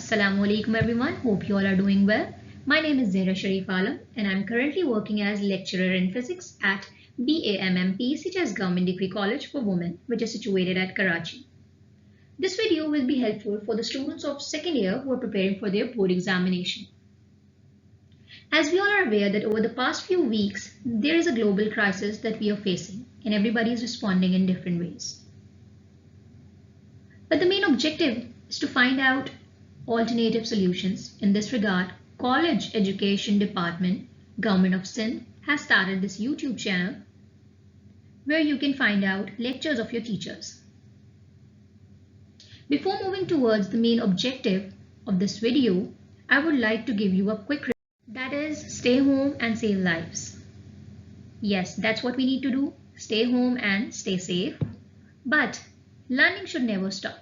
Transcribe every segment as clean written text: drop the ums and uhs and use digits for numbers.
Assalamu alaikum everyone. Hope you all are doing well. My name is Zaira Sharif Alam and I am currently working as lecturer in physics at BAMMP CHS Government Degree College for Women, which is situated at Karachi. This video will be helpful for the students of second year who are preparing for their board examination. As we all are aware that over the past few weeks, there is a global crisis that we are facing and everybody is responding in different ways. But the main objective is to find out alternative solutions. In this regard, College Education Department, Government of Sindh has started this YouTube channel where you can find out lectures of your teachers. Before moving towards the main objective of this video, I would like to give you a quick that is, stay home and save lives. Yes, that's what we need to do. Stay home and stay safe. But learning should never stop.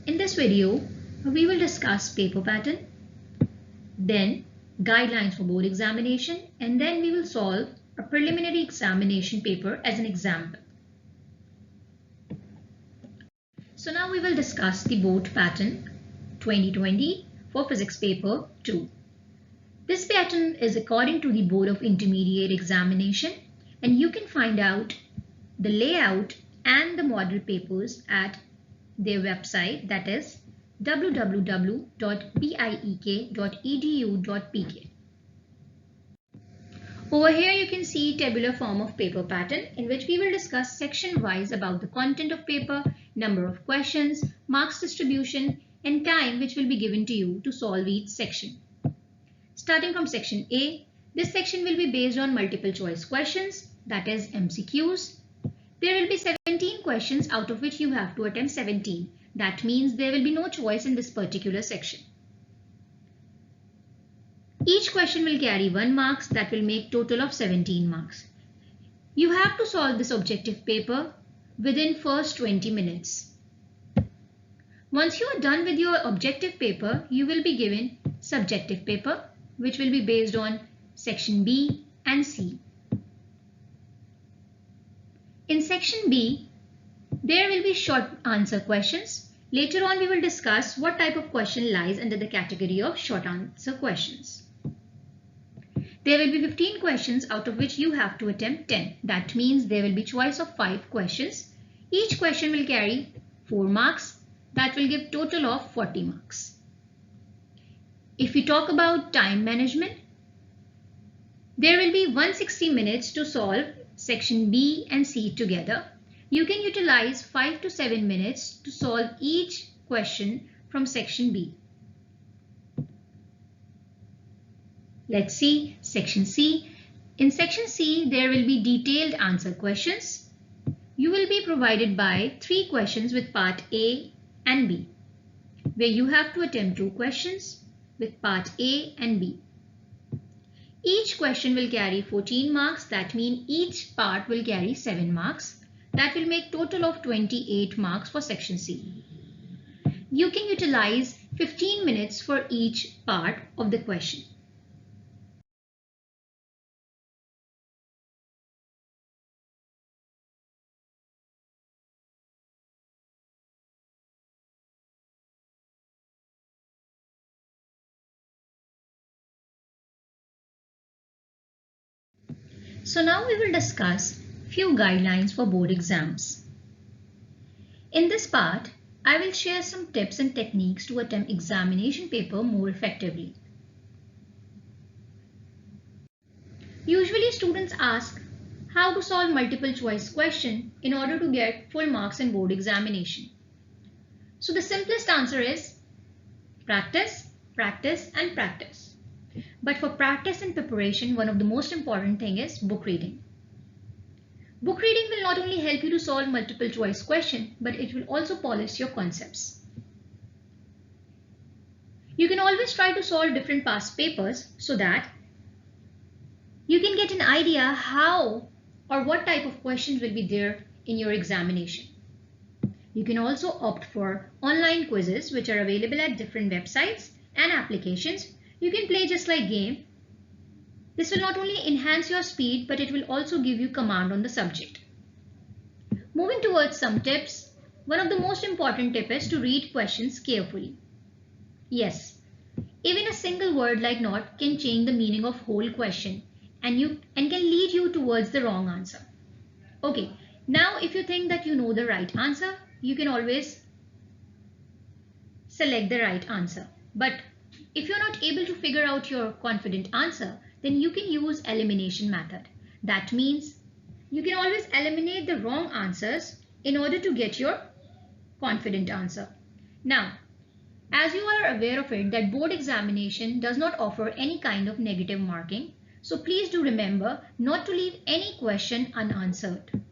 In this video, we will discuss paper pattern, then guidelines for board examination, and then we will solve a preliminary examination paper as an example. So now we will discuss the board pattern 2020 for physics paper 2. This pattern is according to the Board of Intermediate Examination, and you can find out the layout and the model papers at their website, that is www.biek.edu.pk. Over here you can see tabular form of paper pattern in which we will discuss section wise about the content of paper, number of questions, marks distribution and time which will be given to you to solve each section. Starting from section A, this section will be based on multiple choice questions, that is MCQs. There will be 17 questions out of which you have to attempt 17. That means there will be no choice in this particular section. Each question will carry 1 mark, that will make total of 17 marks. You have to solve this objective paper within first 20 minutes. Once you are done with your objective paper, you will be given subjective paper, which will be based on section B and C. In section B, there will be short answer questions. Later on, we will discuss what type of question lies under the category of short answer questions. There will be 15 questions out of which you have to attempt 10. That means there will be choice of 5 questions. Each question will carry 4 marks. That will give total of 40 marks. If we talk about time management, there will be 160 minutes to solve section B and C together. You can utilize 5 to 7 minutes to solve each question from section B. Let's see section C. In section C, there will be detailed answer questions. You will be provided by 3 questions with part A and B, where you have to attempt 2 questions with part A and B. Each question will carry 14 marks. That means each part will carry 7 marks. That will make total of 28 marks for section C. You can utilize 15 minutes for each part of the question. So now we will discuss few guidelines for board exams. In this part, I will share some tips and techniques to attempt examination paper more effectively. Usually students ask how to solve multiple choice question in order to get full marks in board examination. So the simplest answer is practice, practice and practice. But for practice and preparation, one of the most important thing is book reading. Book reading will not only help you to solve multiple choice question, but it will also polish your concepts. You can always try to solve different past papers so that you can get an idea how or what type of questions will be there in your examination. You can also opt for online quizzes which are available at different websites and applications. You can play just like game. This will not only enhance your speed, but it will also give you command on the subject. Moving towards some tips, one of the most important tips is to read questions carefully. Yes, even a single word like not can change the meaning of whole question and can lead you towards the wrong answer. Okay, now if you think that you know the right answer, you can always select the right answer. But if you're not able to figure out your confident answer, then you can use elimination method. That means you can always eliminate the wrong answers in order to get your confident answer. Now, as you are aware of it that board examination does not offer any kind of negative marking, so please do remember not to leave any question unanswered.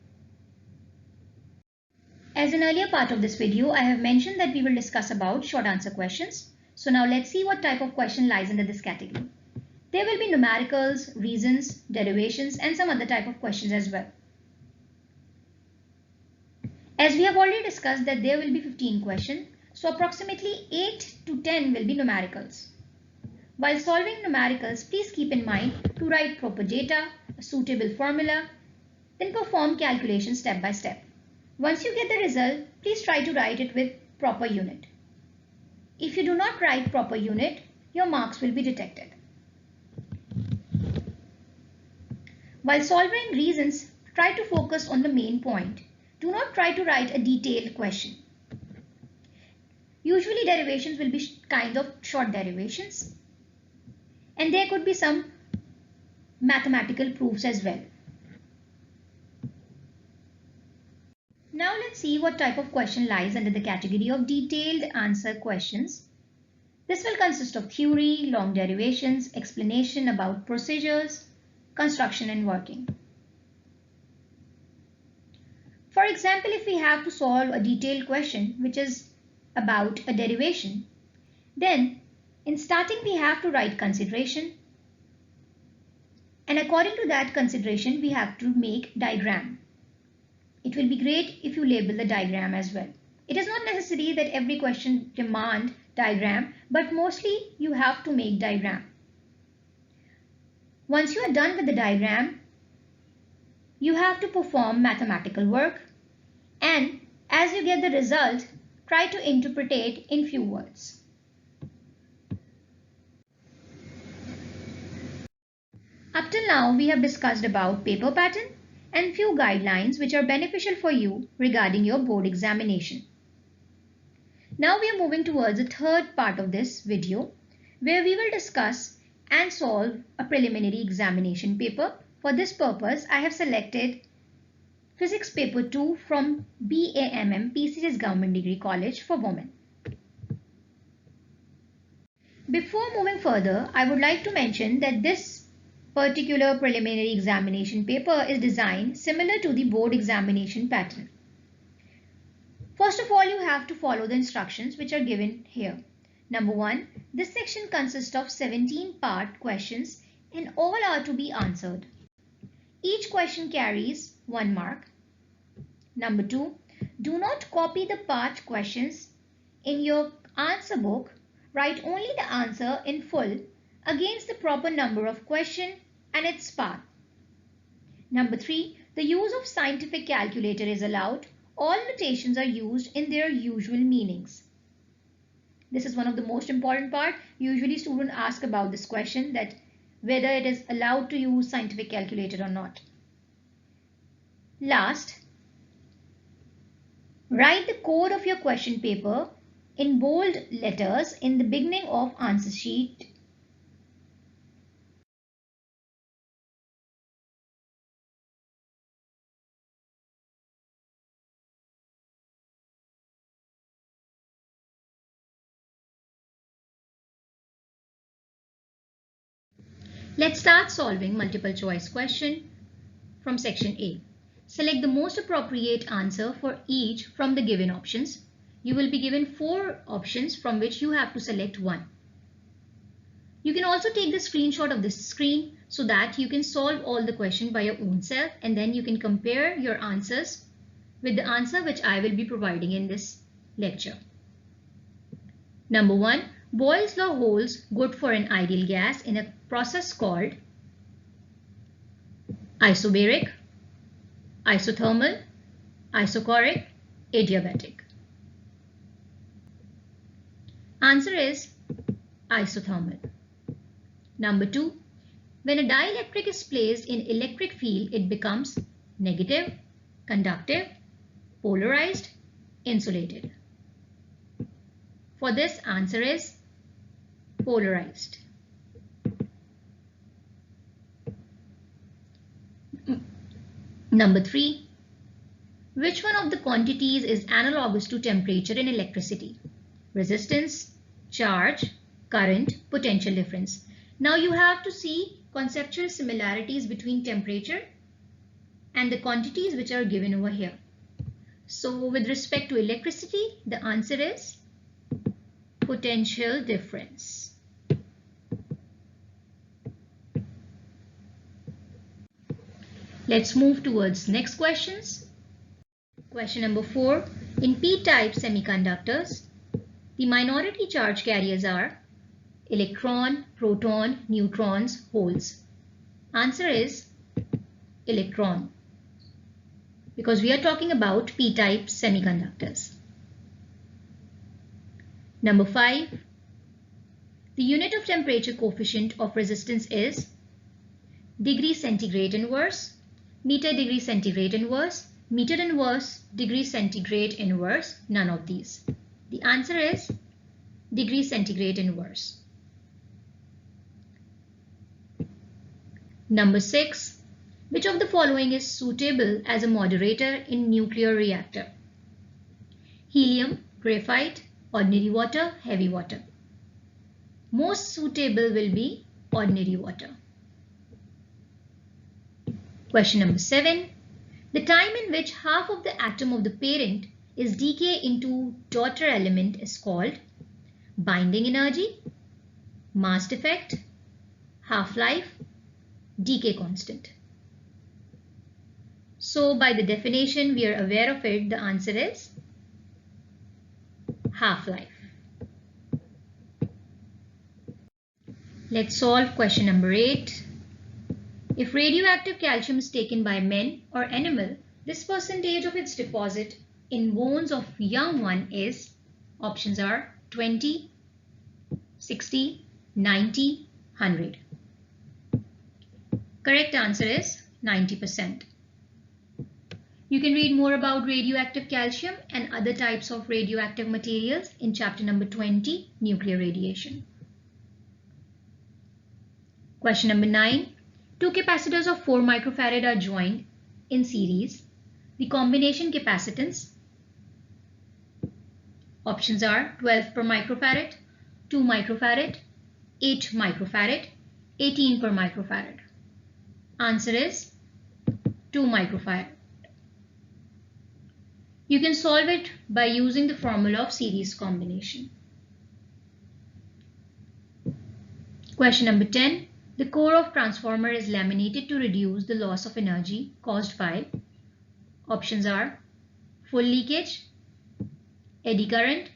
As an earlier part of this video, I have mentioned that we will discuss about short answer questions. So now let's see what type of question lies under this category. There will be numericals, reasons, derivations, and some other type of questions as well. As we have already discussed that there will be 15 questions, so approximately 8 to 10 will be numericals. While solving numericals, please keep in mind to write proper data, a suitable formula, then perform calculations step by step. Once you get the result, please try to write it with proper unit. If you do not write proper unit, your marks will be detected. While solving reasons, try to focus on the main point. Do not try to write a detailed question. Usually derivations will be kind of short derivations, and there could be some mathematical proofs as well. Now let's see what type of question lies under the category of detailed answer questions. This will consist of theory, long derivations, explanation about procedures, construction and working. For example, if we have to solve a detailed question which is about a derivation, then in starting we have to write consideration, and according to that consideration we have to make diagram. It will be great if you label the diagram as well. It is not necessary that every question demand diagram, but mostly you have to make diagram. Once you are done with the diagram, you have to perform mathematical work, and as you get the result, try to interpret it in few words. Up till now, we have discussed about paper pattern and few guidelines which are beneficial for you regarding your board examination. Now we are moving towards the third part of this video, where we will discuss and solve a preliminary examination paper. For this purpose, I have selected Physics Paper 2 from BAMM PCS Government Degree College for Women. Before moving further, I would like to mention that this particular preliminary examination paper is designed similar to the board examination pattern. First of all, you have to follow the instructions which are given here. Number 1, this section consists of 17 part questions and all are to be answered. Each question carries 1 mark. Number 2, do not copy the part questions in your answer book. Write only the answer in full against the proper number of question and its part. Number 3, the use of scientific calculator is allowed. All notations are used in their usual meanings. This is one of the most important part. Usually students ask about this question, that whether it is allowed to use scientific calculator or not. Last, write the code of your question paper in bold letters in the beginning of answer sheet. Let's start solving multiple choice question from section A. Select the most appropriate answer for each from the given options. You will be given 4 options from which you have to select one. You can also take the screenshot of this screen so that you can solve all the questions by your own self, and then you can compare your answers with the answer which I will be providing in this lecture. Number 1. Boyle's law holds good for an ideal gas in a process called isobaric, isothermal, isochoric, adiabatic. Answer is isothermal. Number 2, when a dielectric is placed in electric field, it becomes negative, conductive, polarized, insulated. For this, answer is polarized. Number 3, which one of the quantities is analogous to temperature in electricity? Resistance, charge, current, potential difference. Now you have to see conceptual similarities between temperature and the quantities which are given over here. So with respect to electricity, the answer is potential difference. Let's move towards next questions. Question number 4. In p-type semiconductors, the minority charge carriers are electron, proton, neutrons, holes. Answer is electron, because we are talking about p-type semiconductors. Number 5. The unit of temperature coefficient of resistance is degree centigrade inverse, meter degree centigrade inverse, meter inverse, degree centigrade inverse, none of these. The answer is degree centigrade inverse. Number 6. Which of the following is suitable as a moderator in nuclear reactor? Helium, graphite, ordinary water, heavy water. Most suitable will be ordinary water. Question number 7. The time in which half of the atom of the parent is decay into daughter element is called binding energy, mass defect, half-life, decay constant. So by the definition, we are aware of it. The answer is half-life. Let's solve question number 8. If radioactive calcium is taken by men or animal, this percentage of its deposit in bones of young one is, options are 20, 60, 90, 100. Correct answer is 90%. You can read more about radioactive calcium and other types of radioactive materials in chapter number 20, nuclear radiation. Question number 9. Two capacitors of 4 microfarad are joined in series. The combination capacitance, options are 12 per microfarad, 2 microfarad, 8 microfarad, 18 per microfarad. Answer is 2 microfarad. You can solve it by using the formula of series combination. Question number 10. The core of transformer is laminated to reduce the loss of energy caused by, options are full leakage, eddy current,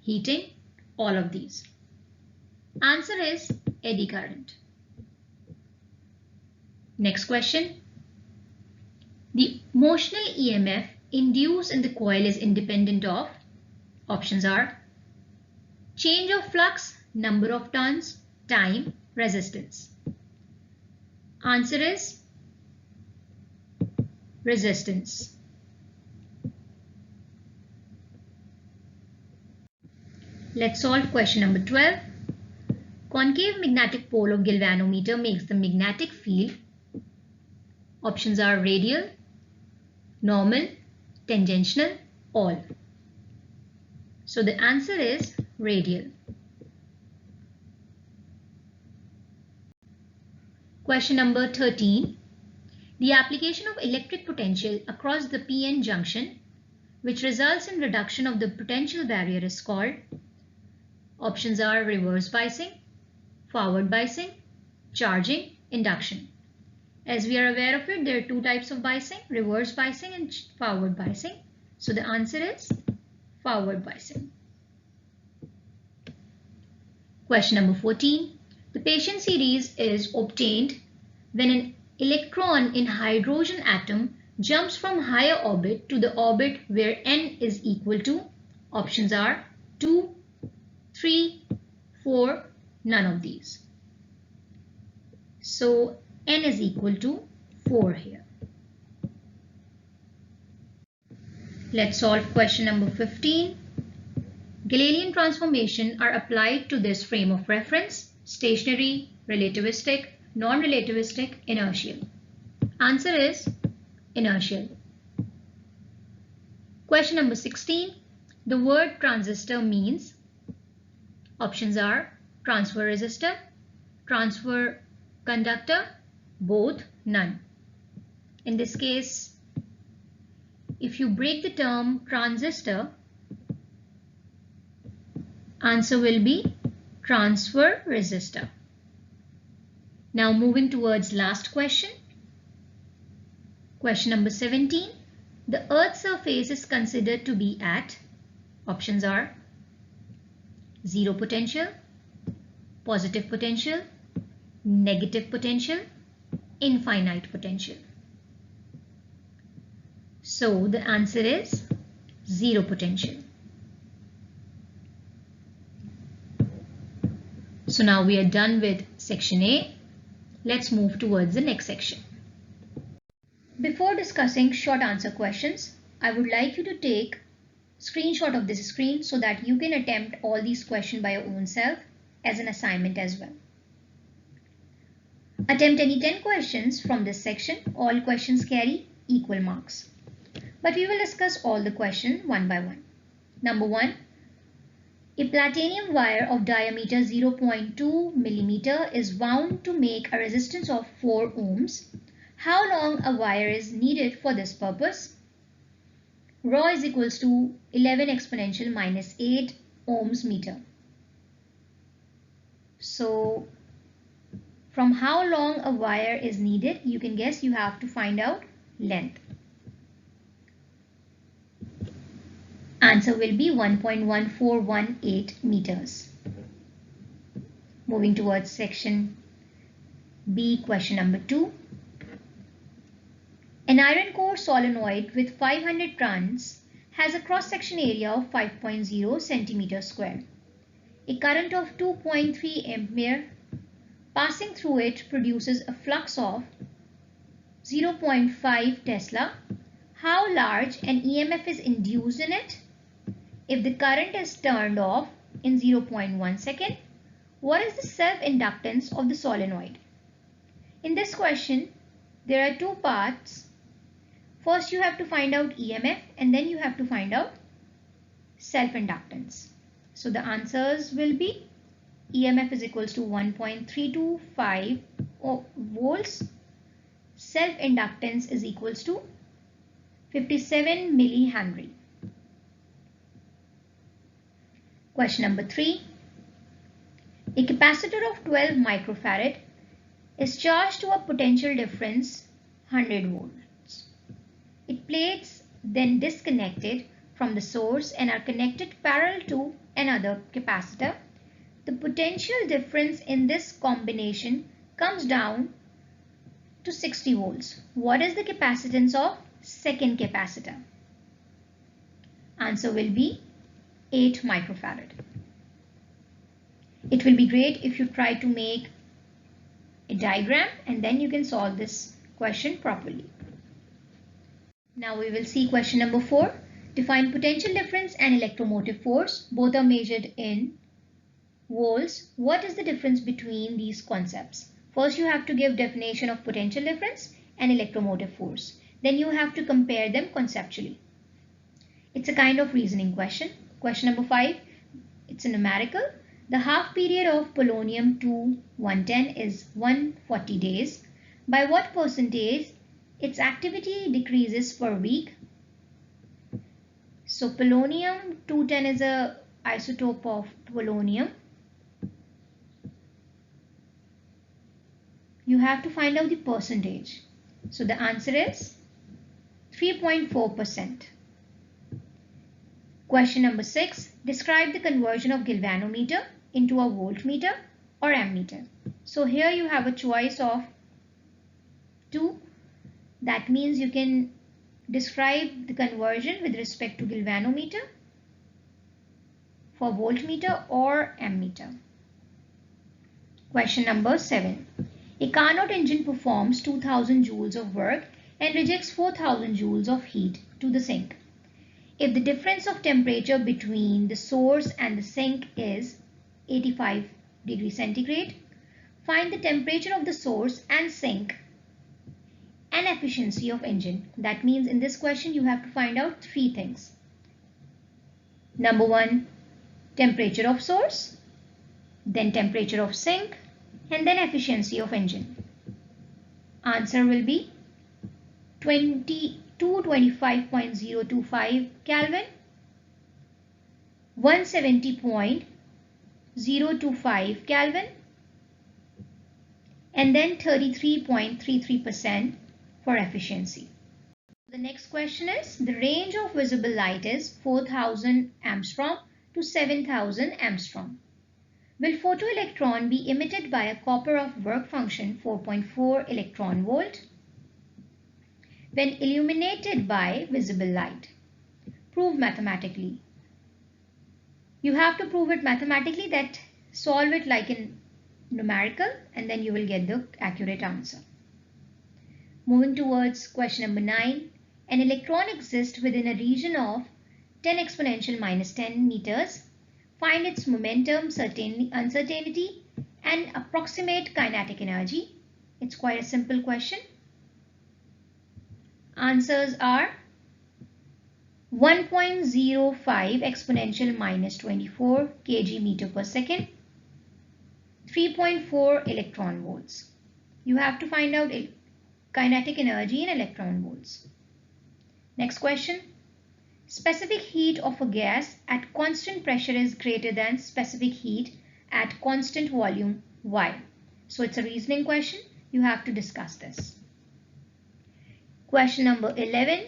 heating, all of these. Answer is eddy current. Next question. The motional EMF induced in the coil is independent of, options are change of flux, number of turns, time, resistance. Answer is resistance. Let's solve question number 12. Concave magnetic pole of galvanometer makes the magnetic field, options are radial, normal, tangential, all. So the answer is radial. Question number 13. The application of electric potential across the p-n junction, which results in reduction of the potential barrier, is called, options are reverse biasing, forward biasing, charging, induction. As we are aware of it, there are two types of biasing, reverse biasing and forward biasing. So the answer is forward biasing. Question number 14. The patient series is obtained when an electron in hydrogen atom jumps from higher orbit to the orbit where n is equal to, options are 2, 3, 4, None of these. So n is equal to 4 here. Let's solve question number 15. Galilean transformation are applied to this frame of reference: stationary, relativistic, non-relativistic, inertial. Answer is inertial. Question number 16. The word transistor means, options are transfer resistor, transfer conductor, both, none. In this case, if you break the term transistor, answer will be transfer resistor. Now moving towards last question. Question number 17. The Earth's surface is considered to be at, options are zero potential, positive potential, negative potential, infinite potential. So the answer is zero potential. So now we are done with section A. Let's move towards the next section. Before discussing short answer questions, I would like you to take a screenshot of this screen so that you can attempt all these questions by your own self as an assignment as well. Attempt any 10 questions from this section. All questions carry equal marks. But we will discuss all the questions one by one. Number 1. A platinum wire of diameter 0.2 mm is wound to make a resistance of 4 ohms. How long a wire is needed for this purpose? Rho is equals to 11 exponential minus 8 ohms meter. So from how long a wire is needed, you can guess. You have to find out length. Answer will be 1.1418 meters. Moving towards section B, question number 2. An iron core solenoid with 500 turns has a cross-section area of 5.0 centimeter square. A current of 2.3 ampere passing through it produces a flux of 0.5 Tesla. How large an EMF is induced in it? If the current is turned off in 0.1 second, what is the self-inductance of the solenoid? In this question, there are two parts. First, you have to find out EMF and then you have to find out self-inductance. So the answers will be EMF is equals to 1.325 volts. Self-inductance is equals to 57 millihenry. Question number 3. A capacitor of 12 microfarad is charged to a potential difference 100 volts. Its plates then disconnected from the source and are connected parallel to another capacitor. The potential difference in this combination comes down to 60 volts. What is the capacitance of second capacitor? Answer will be 8 microfarad. It will be great if you try to make a diagram and then you can solve this question properly. Now we will see question number 4. Define potential difference and electromotive force. Both are measured in volts. What is the difference between these concepts? First, you have to give definition of potential difference and electromotive force. Then you have to compare them conceptually. It's a kind of reasoning question. Question number 5, it's a numerical. The half period of polonium-2-110 is 140 days. By what percentage its activity decreases per week? So polonium-210 is a isotope of polonium. You have to find out the percentage. So the answer is 3.4%. Question number 6. Describe the conversion of galvanometer into a voltmeter or ammeter. So here you have a choice of 2. That means you can describe the conversion with respect to galvanometer for voltmeter or ammeter. Question number 7. A Carnot engine performs 2000 joules of work and rejects 4000 joules of heat to the sink. If the difference of temperature between the source and the sink is 85 degrees centigrade, find the temperature of the source and sink and efficiency of engine. That means in this question you have to find out 3 things. Number 1, temperature of source, then temperature of sink, and then efficiency of engine. Answer will be 225.025 Kelvin, 170.025 Kelvin, and then 33.33% for efficiency. The next question is, the range of visible light is 4000 angstrom to 7000 angstrom. Will photoelectron be emitted by a copper of work function 4.4 electron volt when illuminated by visible light? Prove mathematically. You have to prove it mathematically, that solve it like in numerical, and then you will get the accurate answer. Moving towards question number 9. An electron exists within a region of 10 exponential minus 10 meters. Find its momentum, uncertainty, and approximate kinetic energy. It's quite a simple question. Answers are 1.05 exponential minus 24 kg meter per second, 3.4 electron volts. You have to find out kinetic energy in electron volts. Next question. Specific heat of a gas at constant pressure is greater than specific heat at constant volume. Why? So it's a reasoning question. You have to discuss this. Question number 11.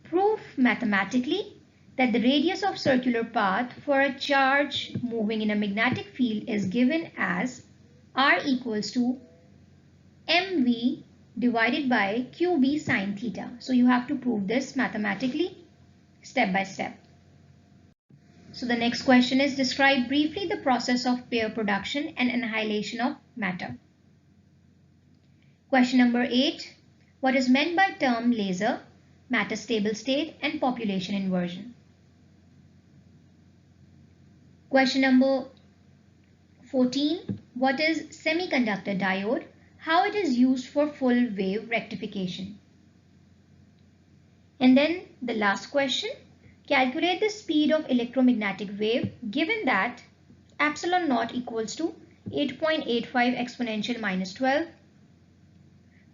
Prove mathematically that the radius of circular path for a charge moving in a magnetic field is given as R equals to mv divided by qb sine theta. So you have to prove this mathematically, step by step. So the next question is, describe briefly the process of pair production and annihilation of matter. Question number 8. What is meant by term laser, matter stable state, and population inversion? Question number 14. What is semiconductor diode? How it is used for full wave rectification? And then the last question. Calculate the speed of electromagnetic wave given that epsilon naught equals to 8.85 exponential minus 12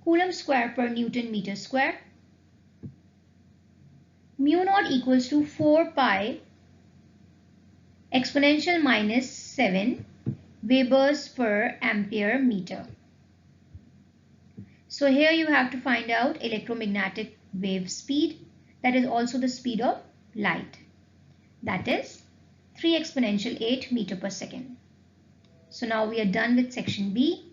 Coulomb square per Newton meter square. Mu naught equals to 4 pi exponential minus 7 Webers per ampere meter. So here you have to find out electromagnetic wave speed, that is also the speed of light, that is 3 exponential 8 meter per second. So now we are done with section B.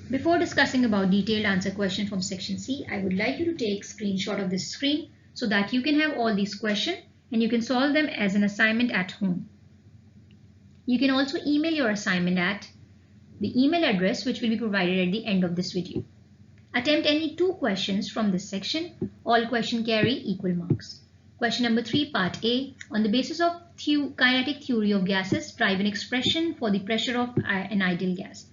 Before discussing about detailed answer question from section C, I would like you to take a screenshot of this screen so that you can have all these questions and you can solve them as an assignment at home. You can also email your assignment at the email address which will be provided at the end of this video. Attempt any 2 questions from this section. All questions carry equal marks. Question number 3, part A. On the basis of kinetic theory of gases, drive an expression for the pressure of an ideal gas.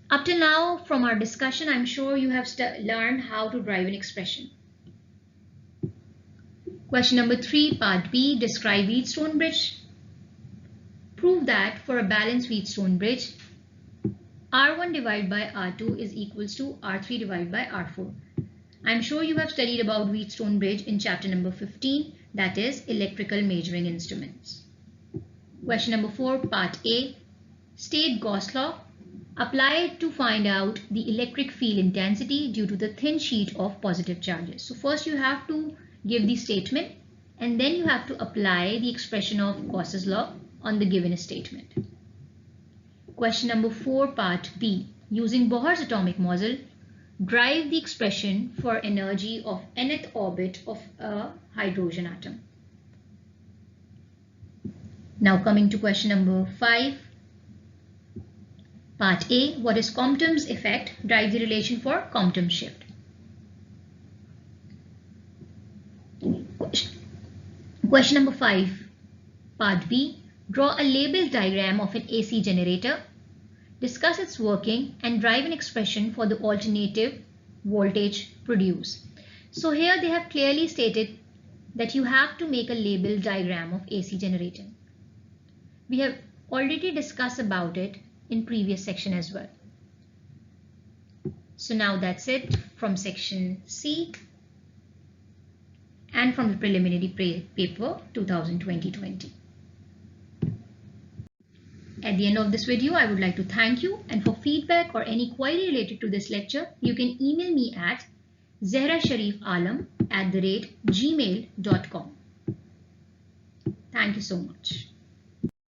Up till now, from our discussion, I'm sure you have learned how to drive an expression. Question number 3, part B. Describe Wheatstone bridge. Prove that for a balanced Wheatstone bridge, R1 divided by R2 is equals to R3 divided by R4. I'm sure you have studied about Wheatstone bridge in chapter number 15, that is electrical measuring instruments. Question number 4, part A. State Gauss law. Apply it to find out the electric field intensity due to the thin sheet of positive charges. So first you have to give the statement and then you have to apply the expression of Gauss's law on the given statement. Question number 4, part B. Using Bohr's atomic model, drive the expression for energy of nth orbit of a hydrogen atom. Now coming to question number 5. Part A, what is Compton's effect? Drive the relation for Compton shift. Question number 5. Part B, draw a label diagram of an AC generator. Discuss its working and drive an expression for the alternative voltage produced. So here they have clearly stated that you have to make a label diagram of AC generator. We have already discussed about it in previous section as well. So now that's it from section C and from the preliminary paper 2020-20. At the end of this video, I would like to thank you, and for feedback or any query related to this lecture, you can email me at zehrasharifalam@gmail.com. Thank you so much.